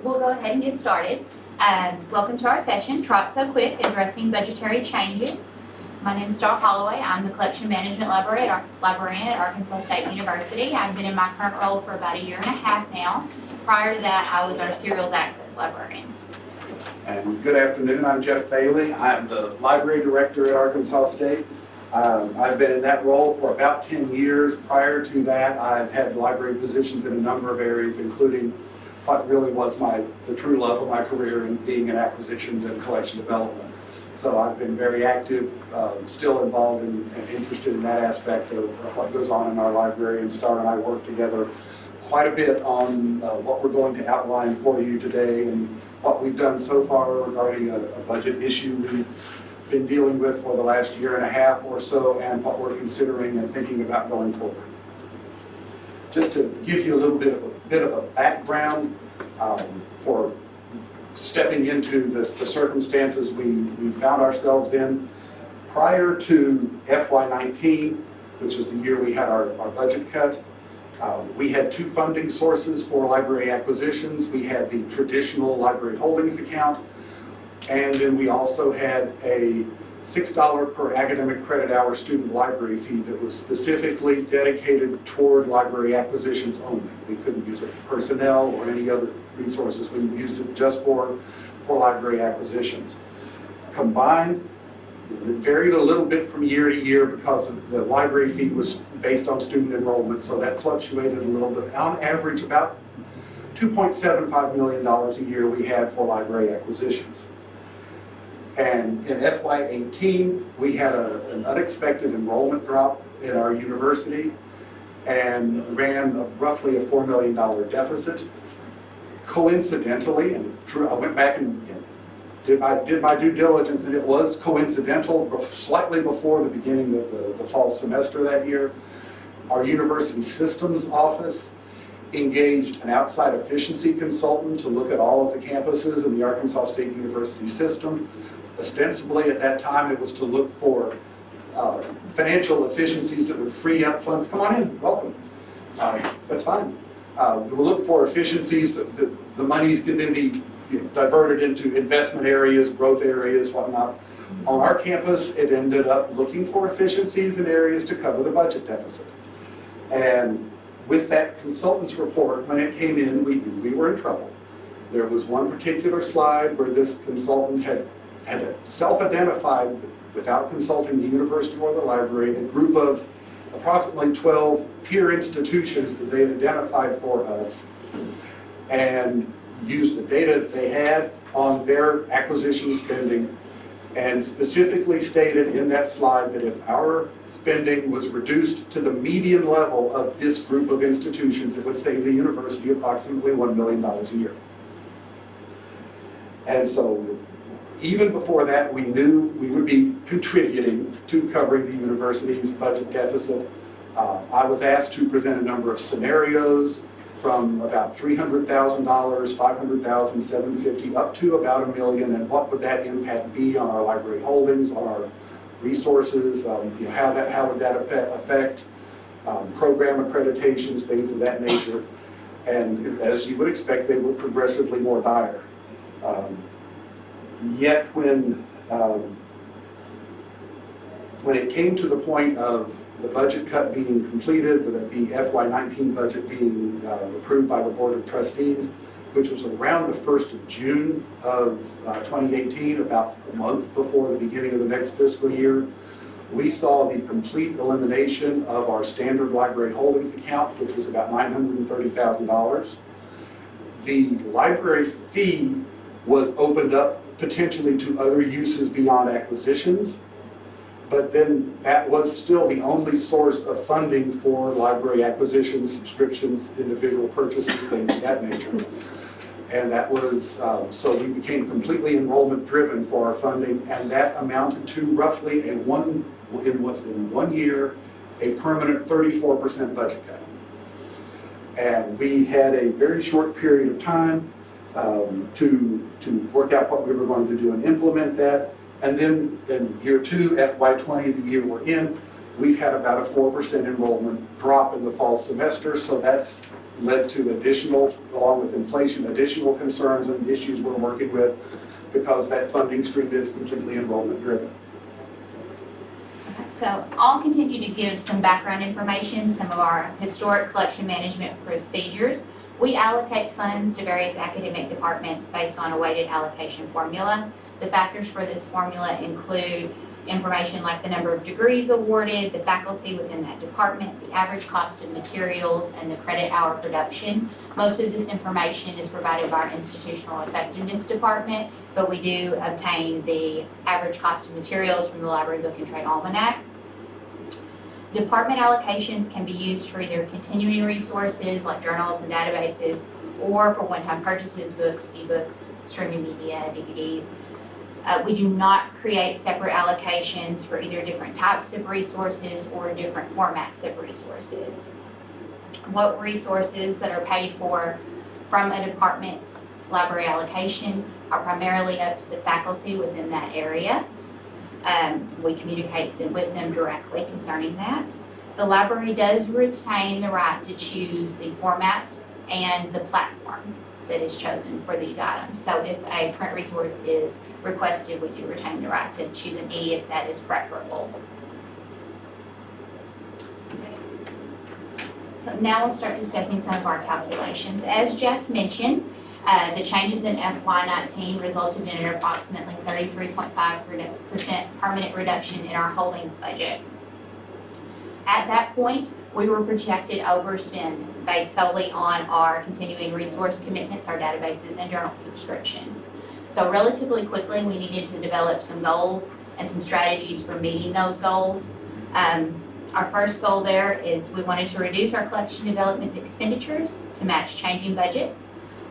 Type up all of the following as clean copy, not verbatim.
we'll go ahead and get started. Welcome to our session, Trot So Quick, Addressing Budgetary Changes. My name is Holloway. I'm the Collection Management Librarian at Arkansas State University. I've been in my current role for about 1.5 years now. Prior to that, I was our Serials Access Librarian. And good afternoon, I'm Jeff Bailey. I'm the Library Director at Arkansas State. I've been in that role for about 10 years. Prior to that, I've had library positions in a number of areas, including what really was the true love of my career in being in acquisitions and collection development. So I've been very active, still involved in, and interested in that aspect of what goes on in our library, and Star and I work together quite a bit on what we're going to outline for you today and what we've done so far regarding a budget issue we've been dealing with for the last 1.5 years or so, and what we're considering and thinking about going forward. Just to give you a little bit of a background for stepping into the circumstances we found ourselves in. Prior to FY19, which is the year we had our budget cut, we had 2 funding sources for library acquisitions. We had the traditional library holdings account, and then we also had a $6 per academic credit hour student library fee that was specifically dedicated toward library acquisitions only. We couldn't use it for personnel or any other resources. We used it just for library acquisitions. Combined, it varied a little bit from year to year because of the library fee was based on student enrollment, so that fluctuated a little bit. On average, about $2.75 million a year we had for library acquisitions. And in FY18, we had an unexpected enrollment drop in our university and ran roughly a $4 million deficit. Coincidentally, and I went back and did my due diligence, and it was coincidental, slightly before the beginning of the fall semester that year, our university systems office engaged an outside efficiency consultant to look at all of the campuses in the Arkansas State University system. Ostensibly at that time it was to look for financial efficiencies that would free up funds. Come on in, welcome. That's fine. We'll look for efficiencies that the money could then be diverted into investment areas, growth areas, whatnot. On our campus, it ended up looking for efficiencies in areas to cover the budget deficit. And with that consultant's report, when it came in, we knew we were in trouble. There was one particular slide where this consultant had self-identified, without consulting the university or the library, a group of approximately 12 peer institutions that they had identified for us, and used the data that they had on their acquisition spending, and specifically stated in that slide that if our spending was reduced to the median level of this group of institutions, it would save the university approximately $1 million a year. And so even before that, we knew we would be contributing to covering the university's budget deficit. I was asked to present a number of scenarios from about $300,000, $500,000, $750,000, up to about $1 million, and what would that impact be on our library holdings, on our resources, how would that affect program accreditations, things of that nature. And as you would expect, they were progressively more dire. Yet when it came to the point of the budget cut being completed, the FY19 budget being approved by the Board of Trustees, which was around the 1st of June of 2018, about a month before the beginning of the next fiscal year, we saw the complete elimination of our standard library holdings account, which was about $930,000. The library fee was opened up potentially to other uses beyond acquisitions, but then that was still the only source of funding for library acquisitions, subscriptions, individual purchases, things of that nature. And that was, so we became completely enrollment driven for our funding, and that amounted to roughly in 1 year, a permanent 34% budget cut. And we had a very short period of time to work out what we were going to do and implement that. And then in year 2, FY20, the year we're in, we've had about a 4% enrollment drop in the fall semester. So that's led to additional, along with inflation, additional concerns and issues we're working with because that funding stream is completely enrollment driven. So I'll continue to give some background information, some of our historic collection management procedures. We allocate funds to various academic departments based on a weighted allocation formula. The factors for this formula include information like the number of degrees awarded, the faculty within that department, the average cost of materials, and the credit hour production. Most of this information is provided by our institutional effectiveness department, but we do obtain the average cost of materials from the Library Book and Trade Almanac. Department allocations can be used for either continuing resources like journals and databases, or for one-time purchases, books, ebooks, streaming media, DVDs. We do not create separate allocations for either different types of resources or different formats of resources. What resources that are paid for from a department's library allocation are primarily up to the faculty within that area. We communicate with them directly concerning that. The library does retain the right to choose the format and the platform that is chosen for these items. So if a print resource is requested, we do retain the right to choose an E if that is preferable. So now we'll start discussing some of our calculations. As Jeff mentioned, the changes in FY19 resulted in an approximately 33.5% permanent reduction in our holdings budget. At that point, we were projected overspend based solely on our continuing resource commitments, our databases, and journal subscriptions. So relatively quickly, we needed to develop some goals and some strategies for meeting those goals. Our first goal there is we wanted to reduce our collection development expenditures to match changing budgets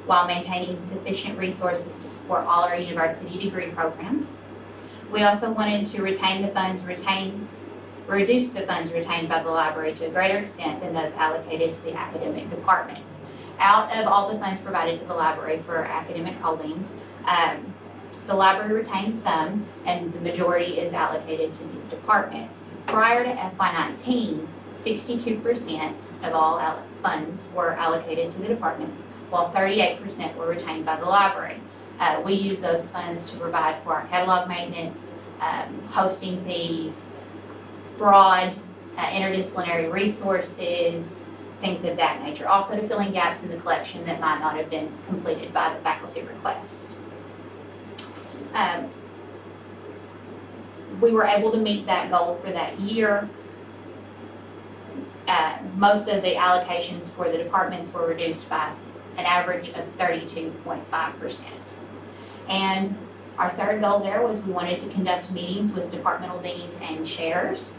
while maintaining sufficient resources to support all our university degree programs. We also wanted to reduce the funds retained by the library to a greater extent than those allocated to the academic departments. Out of all the funds provided to the library for academic holdings, the library retains some, and the majority is allocated to these departments. Prior to FY19, 62% of all funds were allocated to the departments, while 38% were retained by the library. We use those funds to provide for our catalog maintenance, hosting fees, broad interdisciplinary resources, things of that nature. Also to filling gaps in the collection that might not have been completed by the faculty request. We were able to meet that goal for that year. Most of the allocations for the departments were reduced by an average of 32.5%. And our third goal there was we wanted to conduct meetings with departmental deans and chairs.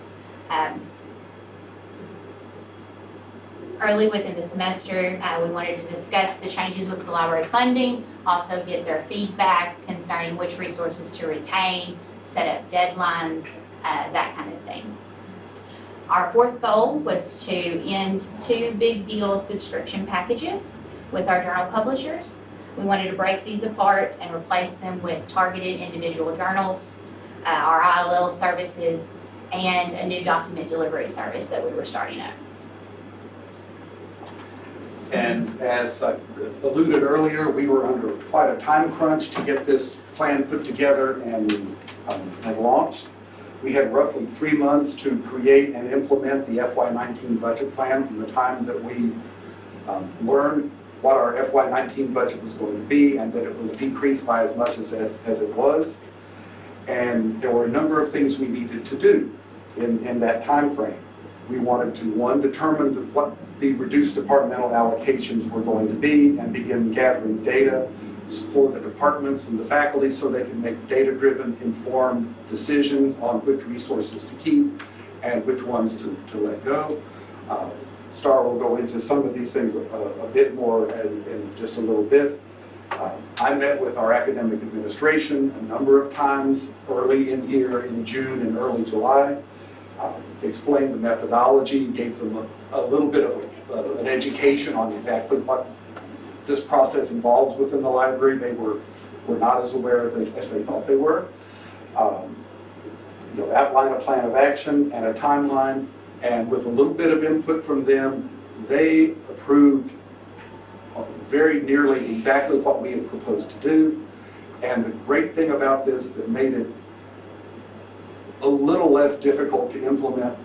Early within the semester, we wanted to discuss the changes with the library funding, also get their feedback concerning which resources to retain, set up deadlines, that kind of thing. Our fourth goal was to end 2 big deal subscription packages with our journal publishers. We wanted to break these apart and replace them with targeted individual journals, our ILL services, and a new document delivery service that we were starting up. And as I alluded earlier, we were under quite a time crunch to get this plan put together and launched. We had roughly 3 months to create and implement the FY19 budget plan from the time that we learned what our FY19 budget was going to be and that it was decreased by as much as it was. And there were a number of things we needed to do in that time frame. We wanted to, one, determine what the reduced departmental allocations were going to be and begin gathering data for the departments and the faculty so they can make data-driven, informed decisions on which resources to keep and which ones to let go. Star will go into some of these things a bit more in just a little bit. I met with our academic administration a number of times early in here in June and early July. Explained the methodology, gave them a little bit of an education on exactly what this process involves within the library. They were not as aware as they thought they were. Outline a plan of action and a timeline, and with a little bit of input from them, they approved very nearly exactly what we had proposed to do. And the great thing about this that made it a little less difficult to implement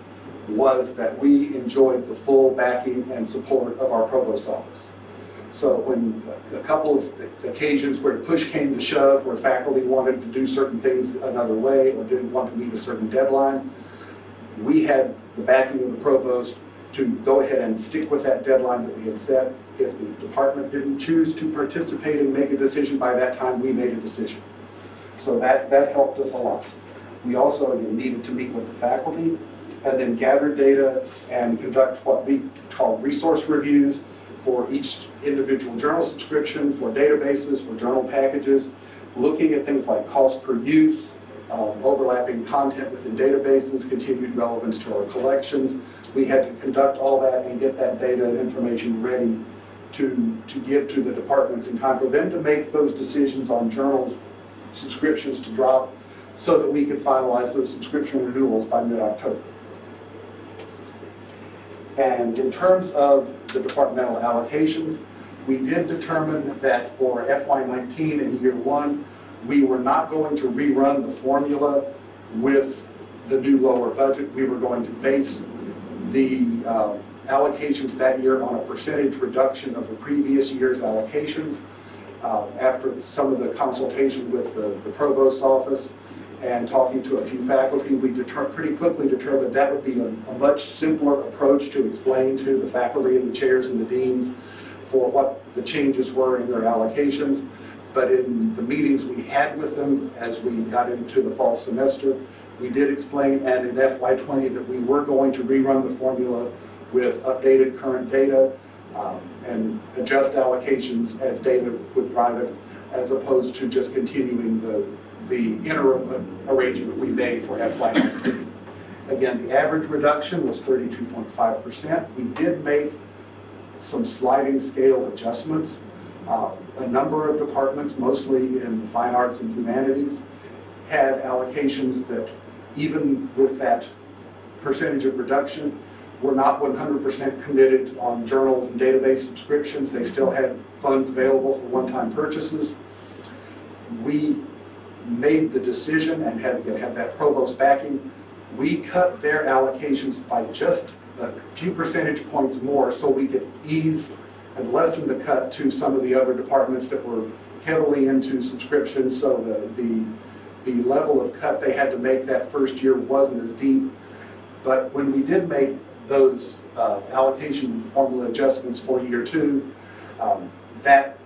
was that we enjoyed the full backing and support of our provost office. So when a couple of occasions where push came to shove, where faculty wanted to do certain things another way or didn't want to meet a certain deadline, we had the backing of the provost to go ahead and stick with that deadline that we had set. If the department didn't choose to participate and make a decision by that time, we made a decision. So that helped us a lot. We also needed to meet with the faculty and then gather data and conduct what we call resource reviews for each individual journal subscription, for databases, for journal packages, looking at things like cost per use, overlapping content within databases, continued relevance to our collections. We had to conduct all that and get that data and information ready to give to the departments in time for them to make those decisions on journal subscriptions to drop so that we could finalize those subscription renewals by mid-October. And in terms of the departmental allocations, we did determine that for FY19 in year one, we were not going to rerun the formula with the new lower budget. We were going to base the allocations that year on a percentage reduction of the previous year's allocations. After some of the consultation with the provost's office and talking to a few faculty, we pretty quickly determined that would be a much simpler approach to explain to the faculty and the chairs and the deans for what the changes were in their allocations. But in the meetings we had with them as we got into the fall semester, we did explain, and in FY20, that we were going to rerun the formula with updated current data and adjust allocations as data would drive it, as opposed to just continuing the interim arrangement we made for FY19. Again, the average reduction was 32.5%. We did make some sliding scale adjustments. A number of departments, mostly in the fine arts and humanities, had allocations that, even with that percentage of reduction, were not 100% committed on journals and database subscriptions. They still had funds available for one-time purchases. We made the decision and had that provost backing. We cut their allocations by just a few percentage points more so we could ease and lessen the cut to some of the other departments that were heavily into subscriptions, so the level of cut they had to make that first year wasn't as deep. But when we did make those allocation formula adjustments for year two, that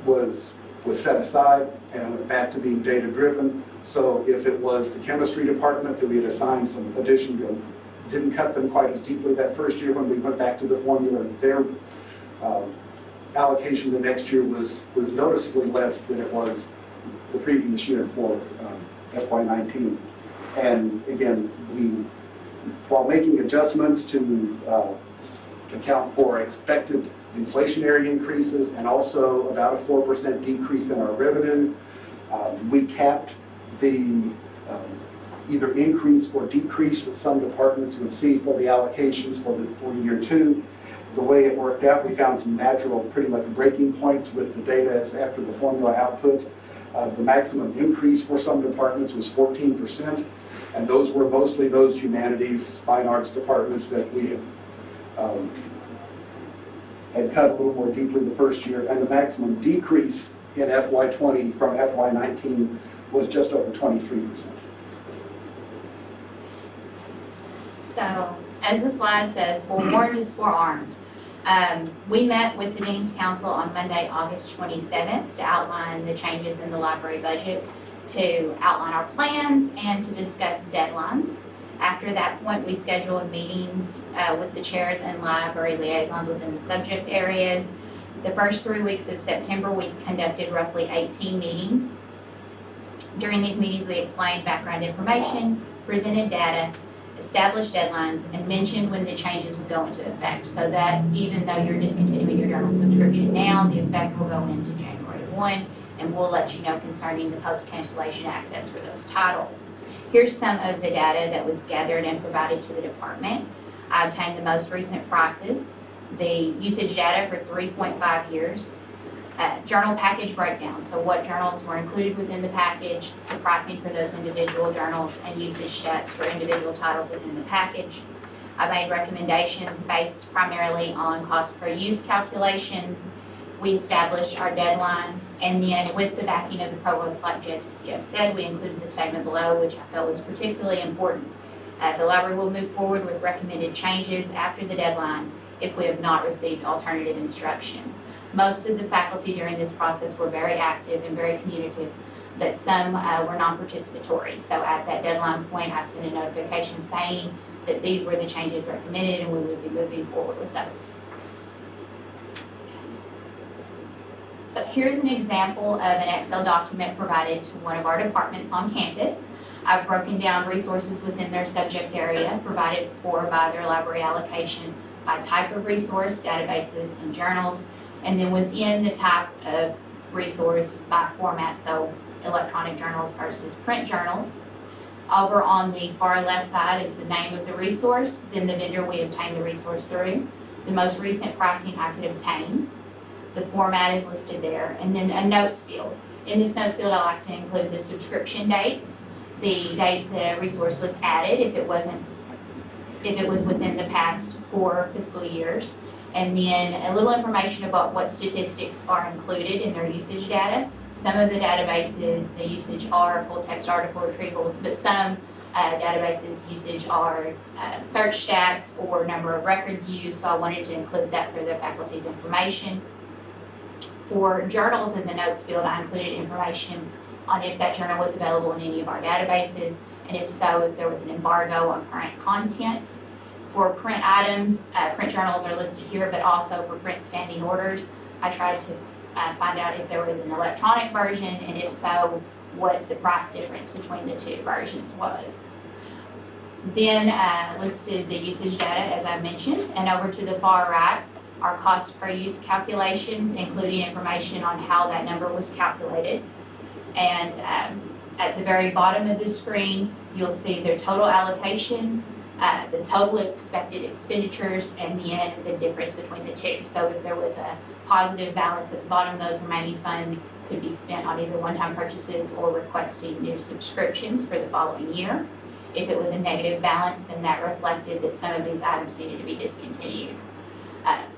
was set aside and went back to being data driven. So if it was the chemistry department that we had assigned some additional, didn't cut them quite as deeply that first year when we went back to the formula, their allocation the next year was noticeably less than it was the previous year for FY19. And again, while making adjustments to account for expected inflationary increases and also about a 4% decrease in our revenue, we capped the either increase or decrease that some departments would see for the allocations for year two. The way it worked out, we found some natural, pretty much breaking points with the data as after the formula output. The maximum increase for some departments was 14%, and those were mostly those humanities, fine arts departments that we had cut a little more deeply the first year, and the maximum decrease in FY20 from FY19 was just over 23%. So, as the slide says, Forewarned is forearmed. We met with the Dean's Council on Monday, August 27th to outline the changes in the library budget, to outline our plans, and to discuss deadlines. After that point, we scheduled meetings with the chairs and library liaisons within the subject areas. The first 3 weeks of September, we conducted roughly 18 meetings. During these meetings, we explained background information, presented data, established deadlines, and mentioned when the changes would go into effect, so that even though you're discontinuing your journal subscription now, the effect will go into January 1, and we'll let you know concerning the post-cancellation access for those titles. Here's some of the data that was gathered and provided to the department. I obtained the most recent prices the usage data for 3.5 years, journal package breakdown, so what journals were included within the package, the pricing for those individual journals, and usage stats for individual titles within the package. I made recommendations based primarily on cost per use calculations. We established our deadline, and then with the backing of the provost, like Jeff said, we included the statement below, which I felt was particularly important. The library will move forward with recommended changes after the deadline if we have not received alternative instructions. Most of the faculty during this process were very active and very communicative, but some were non-participatory. So at that deadline point, I sent a notification saying that these were the changes recommended and we would be moving forward with those. So here's an example of an Excel document provided to one of our departments on campus. I've broken down resources within their subject area provided for by their library allocation by type of resource, databases, and journals, and then within the type of resource by format, so electronic journals versus print journals. Over on the far left side is the name of the resource, then the vendor we obtained the resource through, the most recent pricing I could obtain. The format is listed there, and then a notes field. In this notes field, I like to include the subscription dates, the date the resource was added, if it was within the past 4 fiscal years, and then a little information about what statistics are included in their usage data. Some of the databases, the usage are full text article retrievals, but some databases usage are search stats or number of record views, so I wanted to include that for the faculty's information. For journals in the notes field, I included information on if that journal was available in any of our databases, and if so, if there was an embargo on current content. For print items, print journals are listed here, but also for print standing orders, I tried to find out if there was an electronic version, and if so, what the price difference between the two versions was. Then listed the usage data, as I mentioned, and over to the far right, our cost per use calculations, including information on how that number was calculated. And at the very bottom of the screen, you'll see their total allocation, the total expected expenditures, and then the difference between the two. So if there was a positive balance at the bottom, those remaining funds could be spent on either one-time purchases or requesting new subscriptions for the following year. If it was a negative balance, then that reflected that some of these items needed to be discontinued.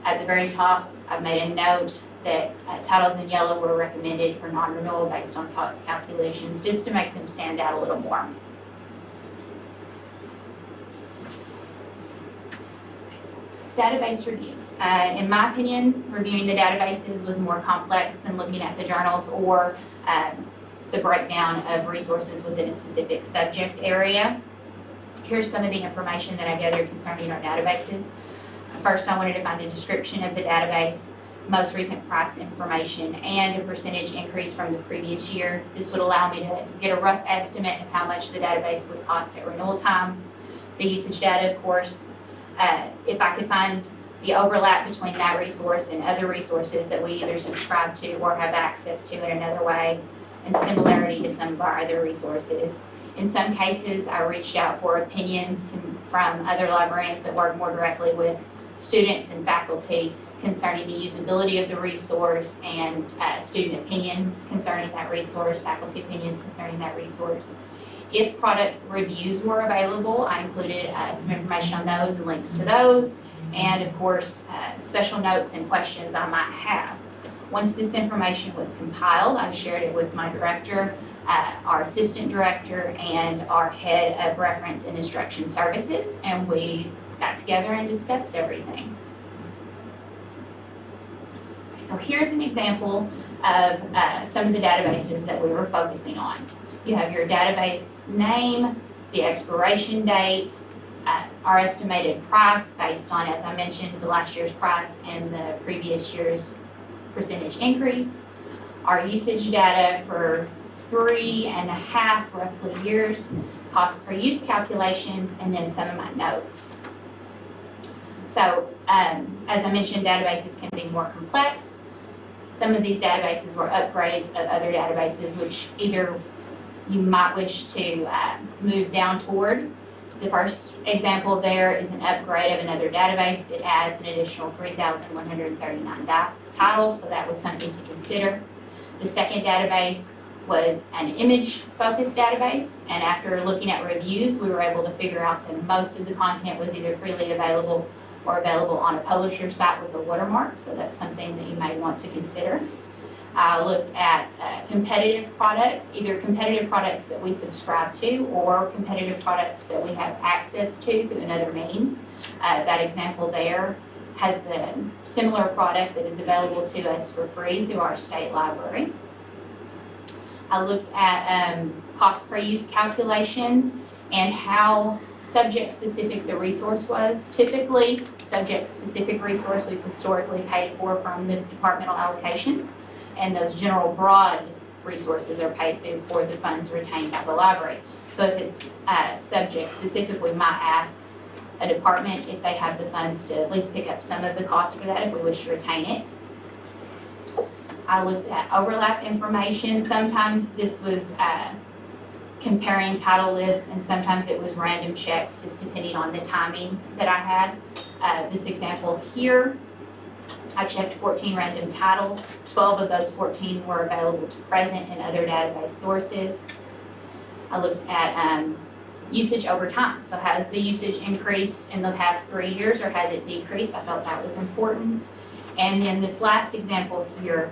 At the very top, I've made a note that titles in yellow were recommended for non-renewal based on cost calculations, just to make them stand out a little more. Database reviews. In my opinion, reviewing the databases was more complex than looking at the journals or the breakdown of resources within a specific subject area. Here's some of the information that I gathered concerning our databases. First, I wanted to find a description of the database, most recent price information, and a percentage increase from the previous year. This would allow me to get a rough estimate of how much the database would cost at renewal time. The usage data, of course, if I could find the overlap between that resource and other resources that we either subscribe to or have access to in another way, and similarity to some of our other resources. In some cases, I reached out for opinions from other librarians that work more directly with students and faculty concerning the usability of the resource, and student opinions concerning that resource, faculty opinions concerning that resource. If product reviews were available, I included some information on those and links to those, and of course, special notes and questions I might have. Once this information was compiled, I shared it with my director, our assistant director, and our head of reference and instruction services, and we got together and discussed everything. So here's an example of some of the databases that we were focusing on. You have your database name, the expiration date, our estimated price based on, as I mentioned, the last year's price and the previous year's percentage increase, our usage data for 3.5 roughly years, cost per use calculations, and then some of my notes. So as I mentioned, databases can be more complex. Some of these databases were upgrades of other databases, which either you might wish to move down toward The first example there is an upgrade of another database. It adds an additional 3,139 titles, so that was something to consider. The second database was an image-focused database, and after looking at reviews, we were able to figure out that most of the content was either freely available or available on a publisher site with a watermark, so that's something that you may want to consider. I looked at competitive products, either competitive products that we subscribe to or competitive products that we have access to through another means. That example there has the similar product that is available to us for free through our state library. I looked at cost per use calculations and how subject-specific the resource was. Typically, subject-specific resource we've historically paid for from the Departmental Allocations, and those general broad resources are paid through for the funds retained by the library. So if it's subject-specific, we might ask a department if they have the funds to at least pick up some of the cost for that if we wish to retain it. I looked at overlap information. Sometimes this was comparing title lists, and sometimes it was random checks, just depending on the timing that I had. This example here, I checked 14 random titles. 12 of those 14 were available to present in other database sources. I looked at usage over time. So has the usage increased in the past 3 years, or has it decreased? I felt that was important. And then this last example here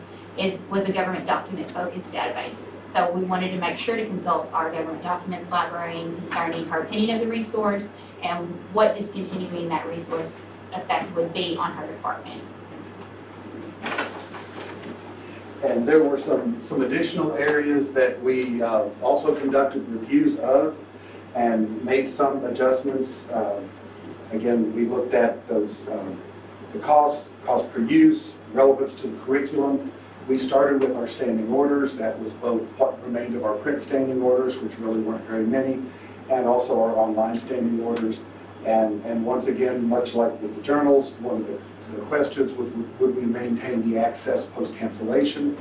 was a government document focused database. So we wanted to make sure to consult our government documents librarian concerning her opinion of the resource and what discontinuing that resource effect would be on her department. And there were some additional areas that we also conducted reviews of and made some adjustments. Again, we looked at those, the cost per use, relevance to the curriculum. We started with our standing orders. That was both what remained of our print standing orders, which really weren't very many, and also our online standing orders. And once again, much like with the journals, one of the questions was, would we maintain the access post-cancellation?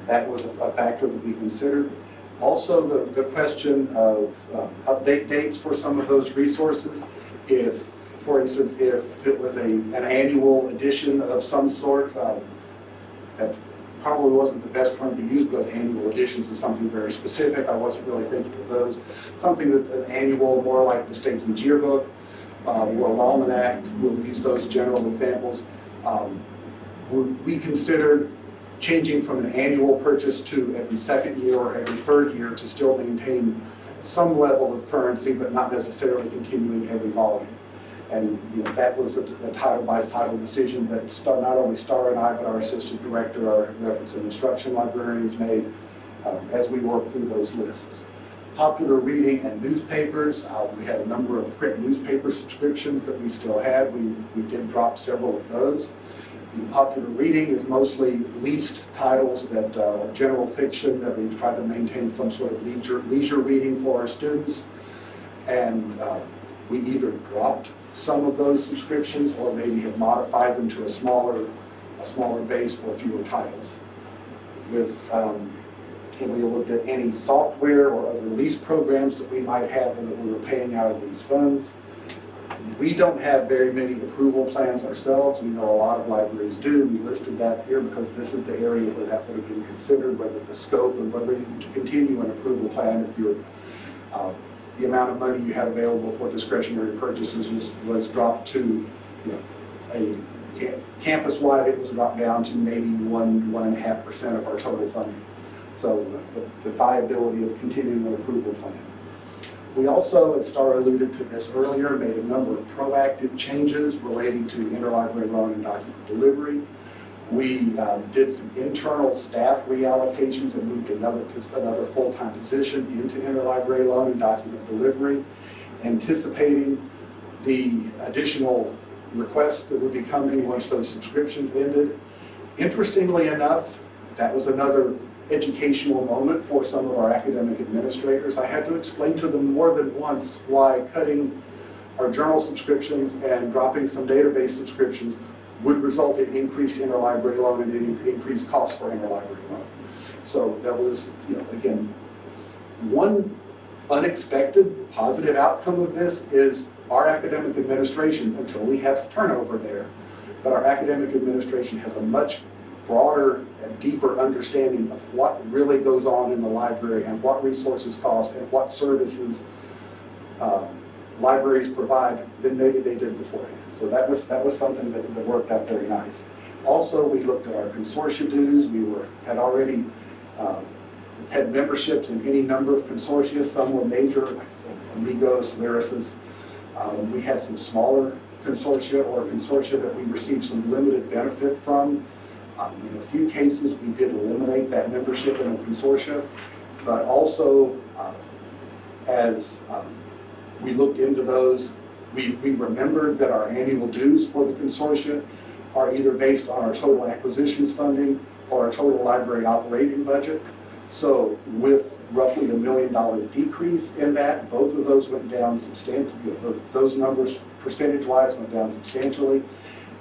That was a factor that we considered. Also, the question of update dates for some of those resources. If, for instance, if it was an annual edition of some sort, that probably wasn't the best term to use, because annual editions is something very specific. I wasn't really thinking of those. Something that an annual, more like the Statesman's Yearbook or Almanac, we'll use those general examples. We considered changing from an annual purchase to every second year or every third year to still maintain some level of currency, but not necessarily continuing every volume. And that was a title-by-title decision that not only Star and I, but our assistant director, our reference and instruction librarians made as we worked through those lists. Popular reading and newspapers, we had a number of print newspaper subscriptions that we still had. We did drop several of those. The popular reading is mostly leased titles that are general fiction that we've tried to maintain some sort of leisure reading for our students. And we either dropped some of those subscriptions or maybe have modified them to a smaller base for fewer titles. We looked at any software or other lease programs that we might have and that we were paying out of these funds. We don't have very many approval plans ourselves. We know a lot of libraries do. We listed that here because this is the area where that would have been considered, whether the scope and whether to continue an approval plan if you're the amount of money you had available for discretionary purchases was dropped to, campus-wide, it was dropped down to maybe 1.5% of our total funding. So the viability of continuing an approval plan. We also, and Star alluded to this earlier, made a number of proactive changes relating to interlibrary loan and document delivery. We did some internal staff reallocations and moved another full-time position into interlibrary loan and document delivery, anticipating the additional requests that would be coming once those subscriptions ended. Interestingly enough, that was another educational moment for some of our academic administrators. I had to explain to them more than once why cutting our journal subscriptions and dropping some database subscriptions would result in increased interlibrary loan and increased costs for interlibrary loan. So that was, again, one unexpected positive outcome of this is our academic administration, until we have turnover there, but our academic administration has a much broader and deeper understanding of what really goes on in the library and what resources cost and what services libraries provide than maybe they did beforehand. So that was something that worked out very nice. Also, we looked at our consortia dues. We had already had memberships in any number of consortia. Some were major, like Amigos, Lyrasis. We had some smaller consortia or consortia that we received some limited benefit from. In a few cases, we did eliminate that membership in a consortia, but also as we looked into those, we remembered that our annual dues for the consortia are either based on our total acquisitions funding or our total library operating budget. So with roughly $1 million decrease in that, both of those went down substantially. Those numbers percentage-wise went down substantially.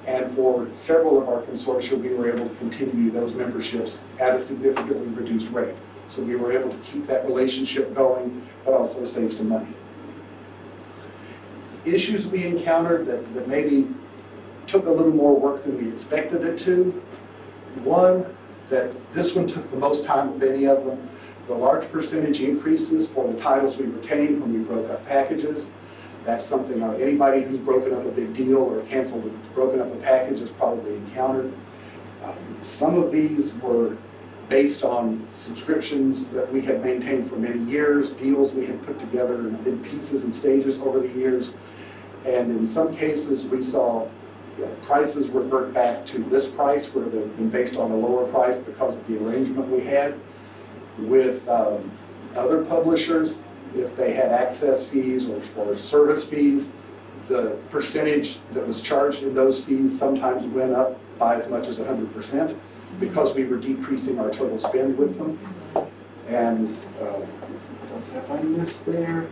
And for several of our consortia, we were able to continue those memberships at a significantly reduced rate. So we were able to keep that relationship going, but also save some money. Issues we encountered that maybe took a little more work than we expected it to. One, that this one took the most time of any of them. The large percentage increases for the titles we retained when we broke up packages. That's something anybody who's broken up a big deal or broken up a package has probably encountered. Some of these were based on subscriptions that we had maintained for many years, deals we had put together in pieces and stages over the years. And in some cases, we saw prices revert back to list price where they've been based on a lower price because of the arrangement we had. With other publishers, if they had access fees or service fees, the percentage that was charged in those fees sometimes went up by as much as 100% because we were decreasing our total spend with them. And what else have I missed there?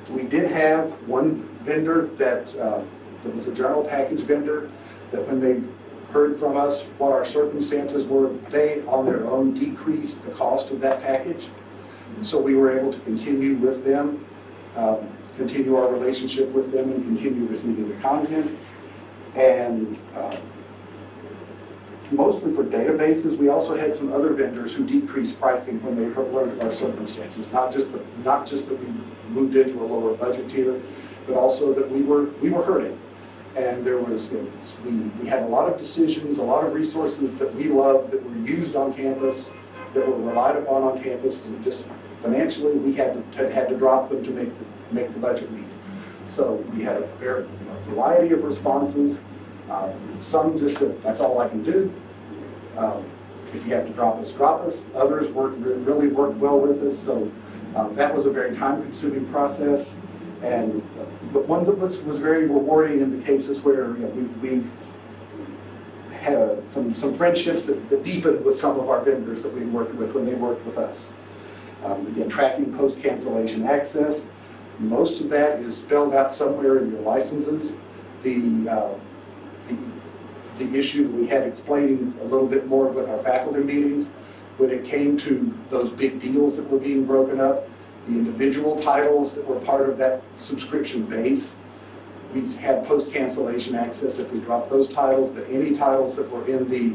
We did have one vendor that was a journal package vendor that when they heard from us what our circumstances were, they on their own decreased the cost of that package. So we were able to continue with them, continue our relationship with them and continue receiving the content. And mostly for databases, we also had some other vendors who decreased pricing when they learned of our circumstances. Not just that we moved into a lower budget tier, but also that we were hurting. And there was, we had a lot of decisions, a lot of resources that we loved that were used on campus, that were relied upon on campus, and just financially we had to drop them to make the budget meet. So we had a variety of responses. Some just said, that's all I can do. If you have to drop us, drop us. Others really worked well with us. So that was a very time-consuming process. But one that was very rewarding in the cases where we had some friendships that deepened with some of our vendors that we worked with when they worked with us. Again, tracking post-cancellation access. Most of that is spelled out somewhere in your licenses. The issue that we had explaining a little bit more with our faculty meetings, when it came to those big deals that were being broken up, the individual titles that were part of that subscription base, we had post-cancellation access if we dropped those titles, but any titles that were in the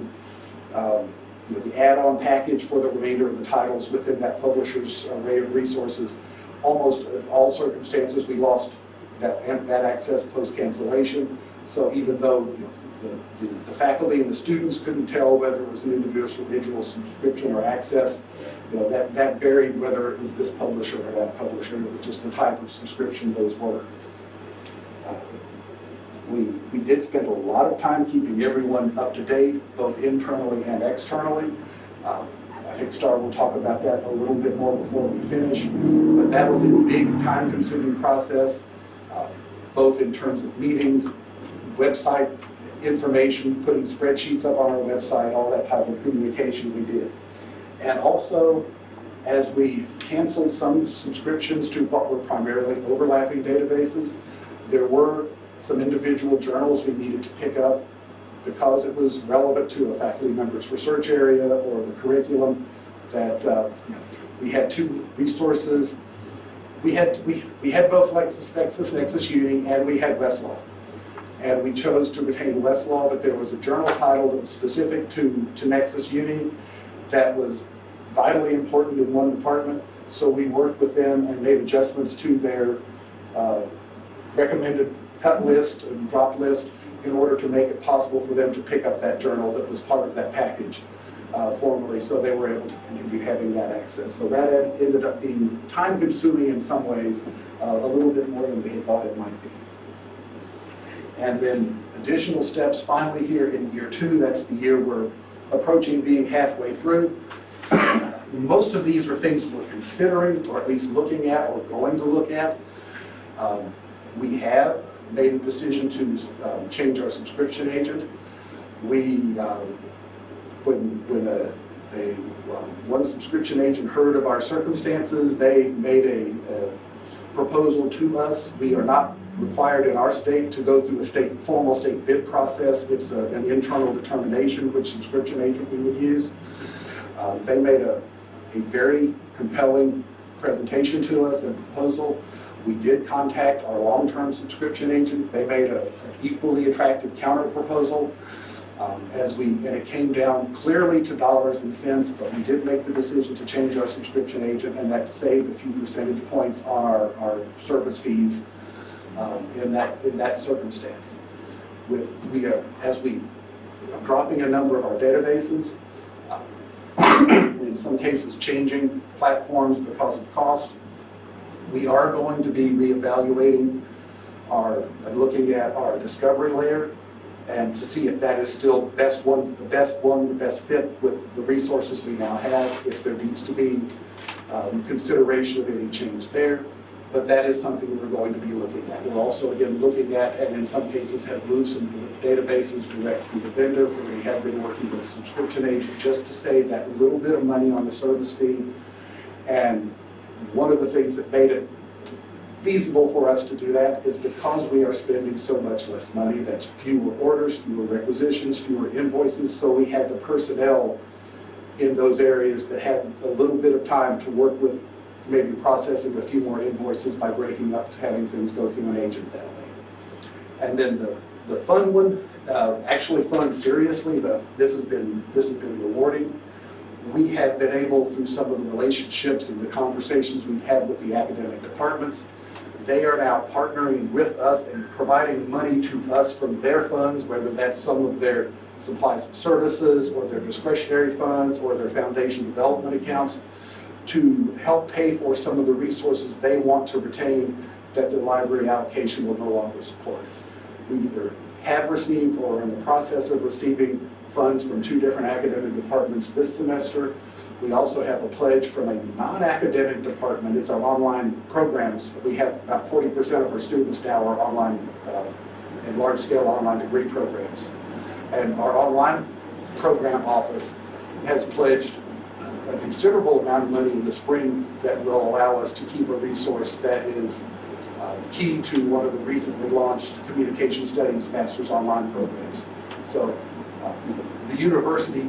add-on package for the remainder of the titles within that publisher's array of resources, almost in all circumstances we lost that access post-cancellation. So even though the faculty and the students couldn't tell whether it was an individual subscription or access, that varied whether it was this publisher or that publisher. It was just the type of subscription those were. We did spend a lot of time keeping everyone up to date, both internally and externally. I think Star will talk about that a little bit more before we finish, but that was a big time-consuming process, both in terms of meetings, website information, putting spreadsheets up on our website, all that type of communication we did. And also, as we canceled some subscriptions to what were primarily overlapping databases, there were some individual journals we needed to pick up because it was relevant to a faculty member's research area or the curriculum that we had two resources we had both LexisNexis Uni and we had Westlaw. And we chose to retain Westlaw, but there was a journal title that was specific to Nexis Uni that was vitally important in one department. So we worked with them and made adjustments to their recommended cut list and drop list in order to make it possible for them to pick up that journal that was part of that package formally, so they were able to continue having that access. So that ended up being time-consuming in some ways, a little bit more than we had thought it might be. And then additional steps finally here in year 2, that's the year we're approaching being halfway through. Most of these are things we're considering, or at least looking at, or going to look at. We have made a decision to change our subscription agent. When one subscription agent heard of our circumstances, they made a proposal to us. We are not required in our state to go through a formal state bid process. It's an internal determination which subscription agent we would use. They made a very compelling presentation to us and proposal. We did contact our long-term subscription agent. They made an equally attractive counter proposal. And it came down clearly to dollars and cents, but we did make the decision to change our subscription agent, and that saved a few percentage points on our service fees in that circumstance. As we are dropping a number of our databases, in some cases changing platforms because of cost, we are going to be reevaluating looking at our discovery layer and to see if that is still the best fit with the resources we now have, if there needs to be consideration of any change there. But that is something we're going to be looking at. We're also, again, looking at, and in some cases have moved some databases direct through the vendor, where we have been working with a subscription agent just to save that little bit of money on the service fee. And one of the things that made it feasible for us to do that is because we are spending so much less money. That's fewer orders, fewer requisitions, fewer invoices. So we had the personnel in those areas that had a little bit of time to work with maybe processing a few more invoices by breaking up, having things go through an agent that way. And then the fun one, actually fun seriously, this has been rewarding. We have been able, through some of the relationships and the conversations we've had with the academic departments, they are now partnering with us and providing money to us from their funds, whether that's some of their supplies and services or their discretionary funds or their foundation development accounts, to help pay for some of the resources they want to retain that the library allocation will no longer support. We either have received or are in the process of receiving funds from 2 different academic departments this semester. We also have a pledge from a non-academic department. It's our online programs. We have about 40% of our students now are online in large-scale online degree programs. And our online program office has pledged a considerable amount of money in the spring that will allow us to keep a resource that is key to one of the recently launched communication studies master's online programs. So the university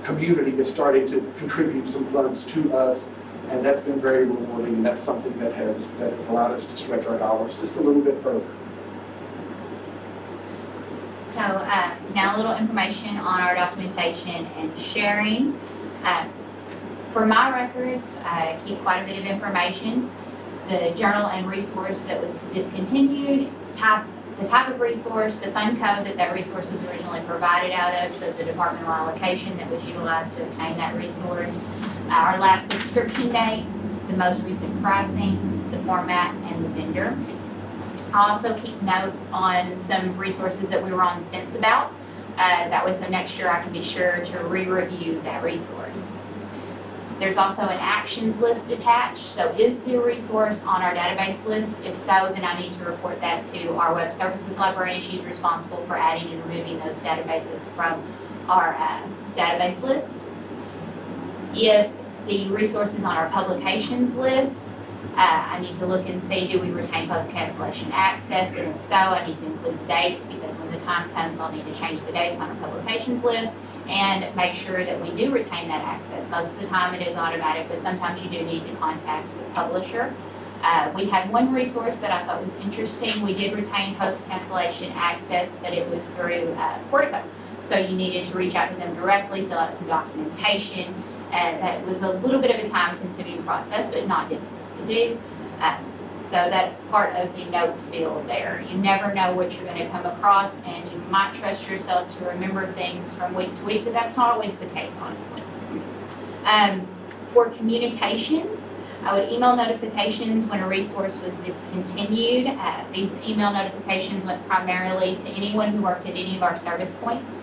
community is starting to contribute some funds to us, and that's been very rewarding, and that's something that has allowed us to stretch our dollars just a little bit further. So now a little information on our documentation and sharing. For my records, I keep quite a bit of information. The journal and resource that was discontinued, the type of resource, the fund code that resource was originally provided out of, so the departmental allocation that was utilized to obtain that resource, our last subscription date, the most recent pricing, the format, and the vendor. I also keep notes on some resources that we were on the fence about. That way, so next year I can be sure to re-review that resource. There's also an actions list attached. So is the resource on our database list? If so, then I need to report that to our web services librarian. She's responsible for adding and removing those databases from our database list. If the resource is on our publications list, I need to look and see, do we retain post-cancellation access? And if so, I need to include the dates, because when the time comes, I'll need to change the dates on our publications list and make sure that we do retain that access. Most of the time it is automatic, but sometimes you do need to contact the publisher. We had one resource that I thought was interesting. We did retain post-cancellation access, but it was through Portico. So you needed to reach out to them directly, fill out some documentation. That was a little bit of a time-consuming process, but not difficult to do. So that's part of the notes field there. You never know what you're going to come across, and you might trust yourself to remember things from week to week, but that's not always the case, honestly. For communications, I would email notifications when a resource was discontinued. These email notifications went primarily to anyone who worked at any of our service points.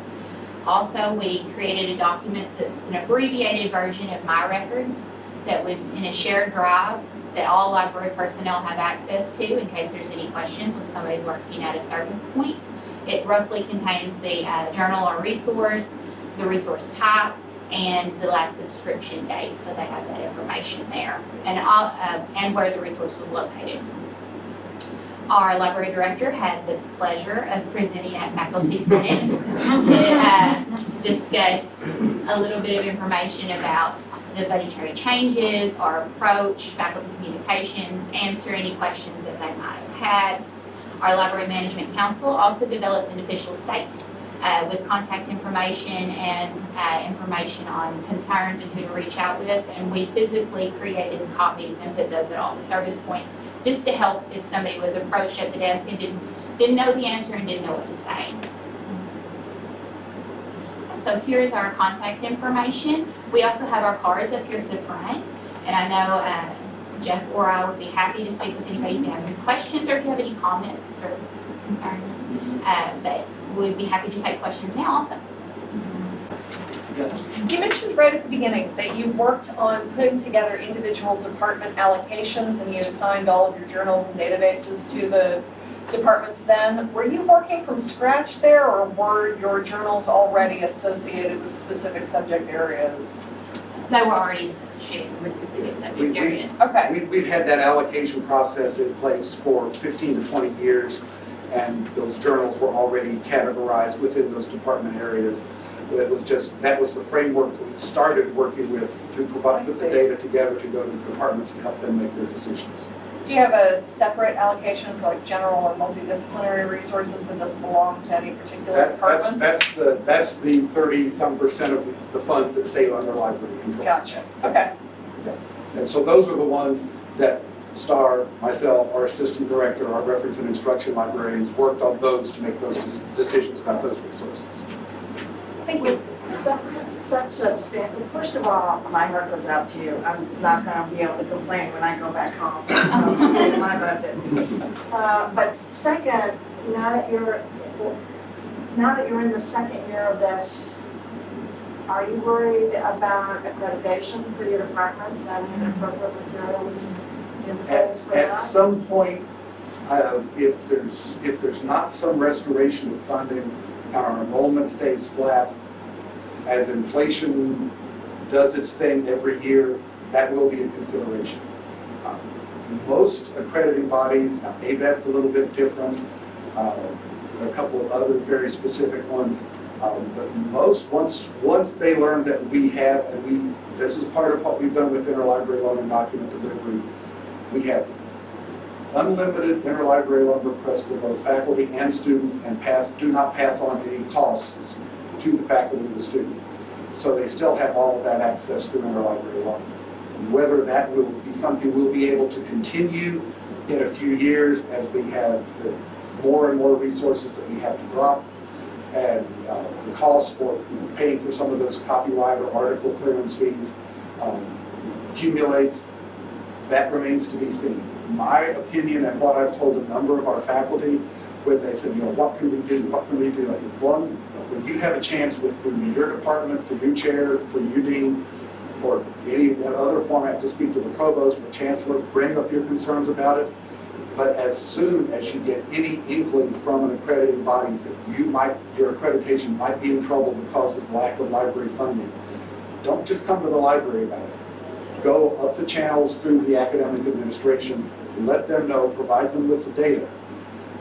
Also, we created a document that's an abbreviated version of my records that was in a shared drive that all library personnel have access to in case there's any questions when somebody's working at a service point. It roughly contains the journal or resource, the resource type, and the last subscription date, so they have that information there, and where the resource was located. Our library director had the pleasure of presenting at Faculty Senate to discuss a little bit of information about the budgetary changes, our approach, faculty communications, answer any questions that they might have had. Our Library Management Council also developed an official statement with contact information and information on concerns and who to reach out with, and we physically created copies and put those at all the service points just to help if somebody was approached at the desk and didn't know the answer and didn't know what to say. So here's our contact information. We also have our cards up here at the front, and I know Jeff or I would be happy to speak with anybody if you have any questions or if you have any comments or concerns. But we'd be happy to take questions now also. You mentioned right at the beginning that you worked on putting together individual department allocations and you assigned all of your journals and databases to the departments then. Were you working from scratch there, or were your journals already associated with specific subject areas? They were already associated with specific subject areas. Okay. We've had that allocation process in place for 15 to 20 years, and those journals were already categorized within those department areas. That was the framework that we started working with to put the data together to go to the departments to help them make their decisions. Do you have a separate allocation for like general or multidisciplinary resources that doesn't belong to any particular departments? That's the 30-some% of the funds that stay under library control. Gotcha. Okay. Yeah. And so those are the ones that Star, myself, our assistant director, our reference and instruction librarians worked on those to make those decisions about those resources. Thank you. Such substantive. First of all, my heart goes out to you. I'm not going to be able to complain when I go back home. It's my budget. But second, now that you're in the second year of this, are you worried about accreditation for your departments, having appropriate materials in place for that? At some point, if there's not some restoration of funding and our enrollment stays flat, as inflation does its thing every year, that will be a consideration. Most accrediting bodies, now ABET's a little bit different, a couple of other very specific ones, but most, once they learn that we have, and this is part of what we've done with interlibrary loan and document delivery, we have unlimited interlibrary loan requests for both faculty and students, and do not pass on any costs to the faculty or the student. So they still have all of that access to interlibrary loan. Whether that will be something we'll be able to continue in a few years as we have more and more resources that we have to drop, and the cost for paying for some of those copyright or article clearance fees accumulates, that remains to be seen. My opinion, and what I've told a number of our faculty when they said, what can we do, what can we do? I said, one, when you have a chance through your department, through your chair, through your dean, or any other format to speak to the provost or chancellor, bring up your concerns about it. But as soon as you get any inkling from an accrediting body that your accreditation might be in trouble because of lack of library funding, don't just come to the library about it. Go up the channels through the academic administration, let them know, provide them with the data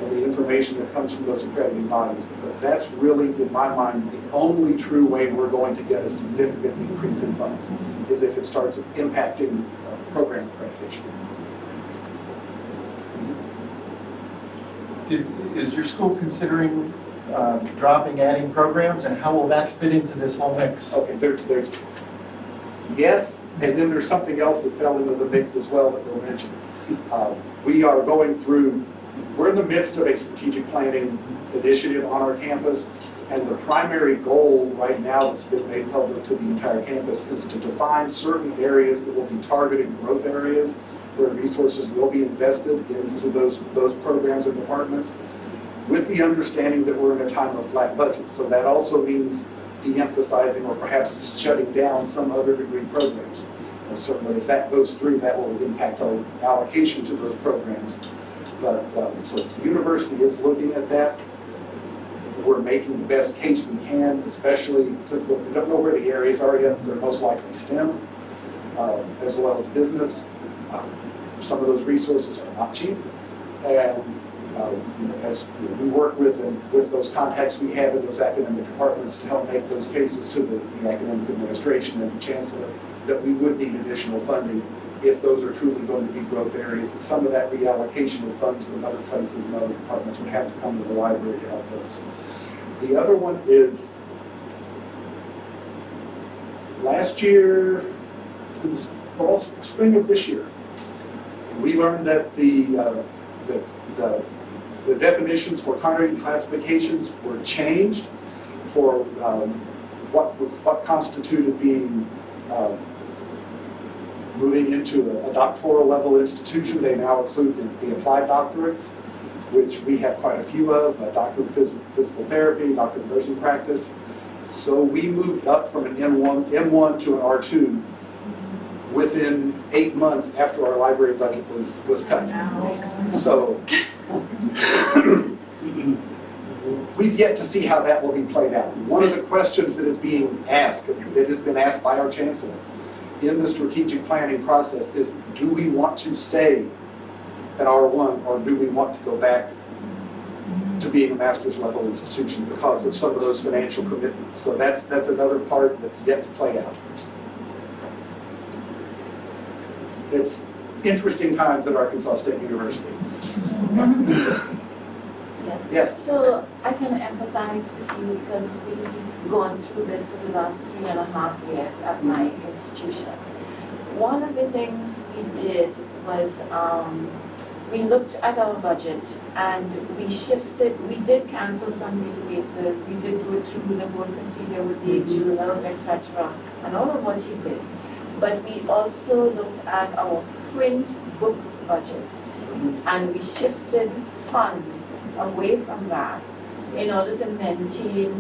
and the information that comes from those accrediting bodies, because that's really, in my mind, the only true way we're going to get a significant increase in funds, is if it starts impacting program accreditation. Is your school considering dropping, adding programs, and how will that fit into this whole mix? Okay, there's, yes, and then there's something else that fell into the mix as well that we'll mention. We are going through, we're in the midst of a strategic planning initiative on our campus, and the primary goal right now that's been made public to the entire campus is to define certain areas that will be targeted growth areas where resources will be invested into those programs and departments, with the understanding that we're in a time of flat budget. So that also means de-emphasizing or perhaps shutting down some other degree programs. And certainly as that goes through, that will impact our allocation to those programs. But so the university is looking at that. We're making the best case we can, especially since we don't know where the areas are yet. They're most likely STEM, as well as business. Some of those resources are not cheap. And as we work with those contacts we have in those academic departments to help make those cases to the academic administration and the chancellor, that we would need additional funding if those are truly going to be growth areas. And some of that reallocation of funds from other places and other departments would have to come to the library to help those. The other one is, last year, in the spring of this year, we learned that the definitions for congregate classifications were changed for what constituted being moving into a doctoral level institution. They now include the applied doctorates, which we have quite a few of, a doctor of physical therapy, doctor of nursing practice. So we moved up from an M1 to an R2 within 8 months after our library budget was cut. So we've yet to see how that will be played out. One of the questions that is being asked, that has been asked by our chancellor in the strategic planning process is, do we want to stay at R1 or do we want to go back to being a master's level institution because of some of those financial commitments? So that's another part that's yet to play out. It's interesting times at Arkansas State University. Yes. So I can empathize with you because we've gone through this for the last 3.5 years at my institution. One of the things we did was we looked at our budget and we shifted, we did cancel some databases, we did go through the whole procedure with the journals, etc., and all of what you did. But we also looked at our print book budget and we shifted funds away from that in order to maintain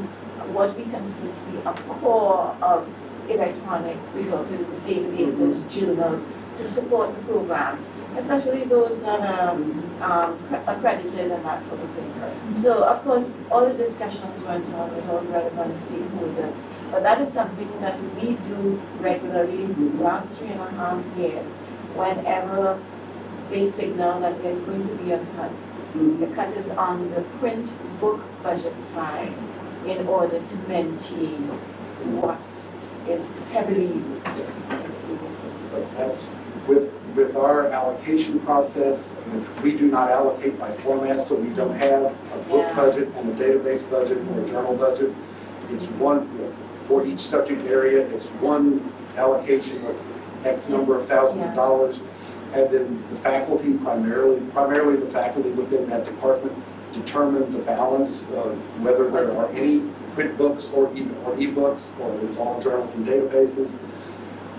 what we consider to be a core of electronic resources, databases, journals, to support the programs, especially those that are accredited and that sort of thing. So, of course, all the discussions went on with all relevant stakeholders, but that is something that we do regularly the last 3.5 years. Whenever they signal that there's going to be a cut, the cut is on the print book budget side in order to maintain what is heavily used. That's with our allocation process, we do not allocate by format, so we don't have a book budget and a database budget or a journal budget. It's one, for each subject area, it's one allocation of X number of thousands of dollars. And then the faculty, primarily the faculty within that department, determine the balance of whether there are any print books or e-books, or it's all journals and databases.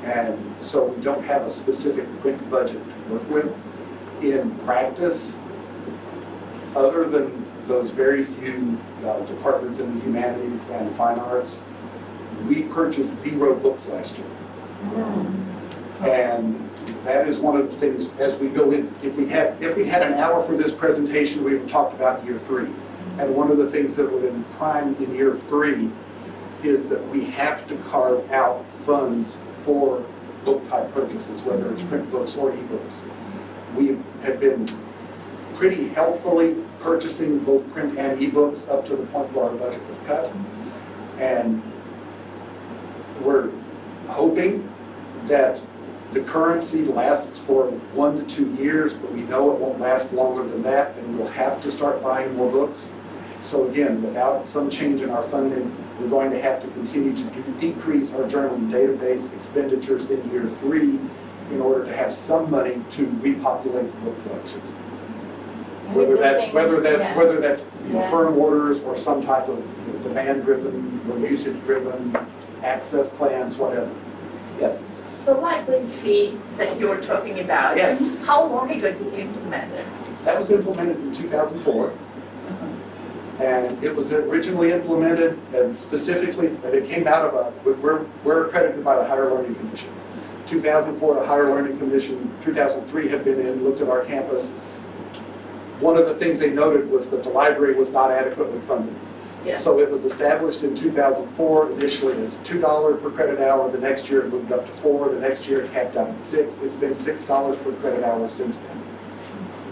And so we don't have a specific print budget to work with. In practice, other than those very few departments in the humanities and fine arts, we purchased 0 books last year. And that is one of the things as we go in. If we had an hour for this presentation, we would have talked about year 3. And one of the things that would have been prime in year 3 is that we have to carve out funds for book type purchases, whether it's print books or e-books. We have been pretty healthfully purchasing both print and e-books up to the point where our budget was cut. And we're hoping that The currency lasts for 1 to 2 years, but we know it won't last longer than that, and we'll have to start buying more books. So again, without some change in our funding, we're going to have to continue to decrease our journal and database expenditures in year 3 in order to have some money to repopulate the book collections. Whether that's firm orders or some type of demand-driven or usage-driven access plans, whatever. Yes. The library fee that you were talking about. Yes. How long ago did you implement it? That was implemented in 2004. And it was originally implemented and specifically, and it came out of we're accredited by the Higher Learning Commission. 2004, the Higher Learning Commission, 2003 had been in, looked at our campus. One of the things they noted was that the library was not adequately funded. Yeah. So it was established in 2004, initially as $2 per credit hour. The next year it moved up to $4. The next year it capped out at $6. It's been $6 per credit hour since then.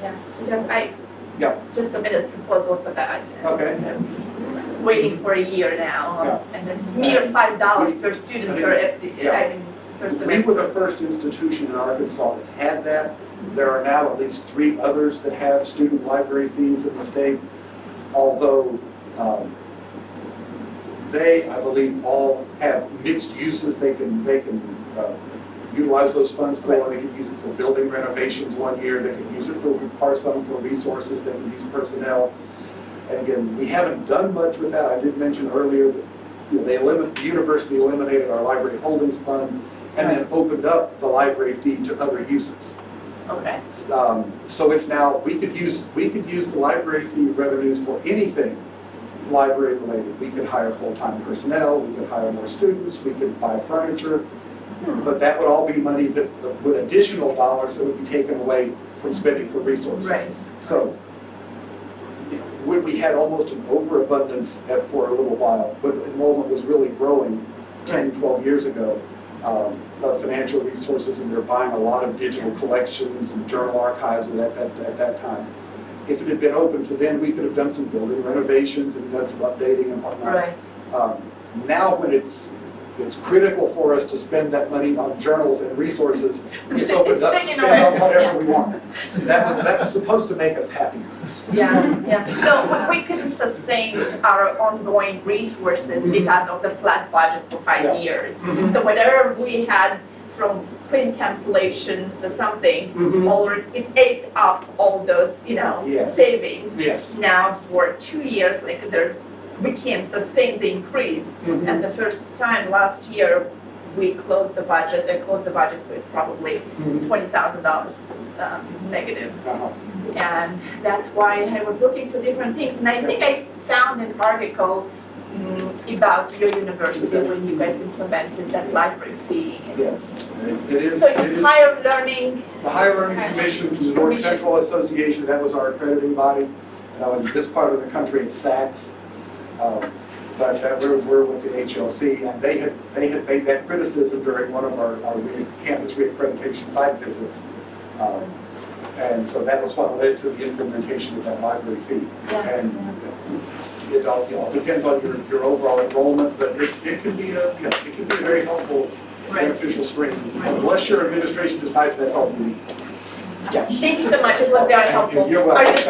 Yeah, because I Yeah. just submitted a proposal for that. Okay. Waiting for a year now, Yeah. and it's mere $5 per student per FT, Yeah. I mean, per We semester. were the first institution in Arkansas that had that. There are now at least 3 others that have student library fees in the state, although they, I believe, all have mixed uses. They can utilize those funds for. They could use it for building renovations one year. They could use it for some for resources. They can use personnel. And again, we haven't done much with that. I did mention earlier that the university eliminated our library holdings fund and then opened up the library fee to other uses. Okay, So it's now, we could use the library fee revenues for anything library related. We could hire full-time personnel, we could hire more students, we could buy furniture, but that would all be money that, with additional dollars that would be taken away from spending for resources. right. So, we had almost an overabundance for a little while, but enrollment was really growing 10, 12 years ago. Of financial resources, and we were buying a lot of digital collections and journal archives at that time. If it had been open to then, we could have done some building renovations and done some updating and whatnot. Right. Now when it's critical for us to spend that money on journals and resources, it's opened up to It's spend taken on away. whatever we want. That was supposed to make us happy. Yeah, yeah. No, we couldn't sustain our ongoing resources because of the flat budget for 5 Yeah. years. Mhm. So whatever we had from print cancellations or something, Mhm. or it ate up all those, Yes. savings. Yes. Now for 2 years, we can't sustain the increase. Mhm. And the first time last year, we closed the budget with probably Mhm. $20,000 negative. Uh-huh. And that's why I was looking for different things. And I think I found an article about your university when you guys implemented that library fee. Yes, it is. So it's higher learning. The Higher Learning Commission, the North Central Association, that was our accrediting body. In this part of the country, it's SACS. But we're with the HLC, and they had made that criticism during one of our campus reaccreditation site visits. And so that was what led to the implementation of that library fee. And it all depends on your overall enrollment, but it can be a very helpful, beneficial stream, unless your administration decides that's all you need. Thank you so much. It was very helpful. You're welcome. Are you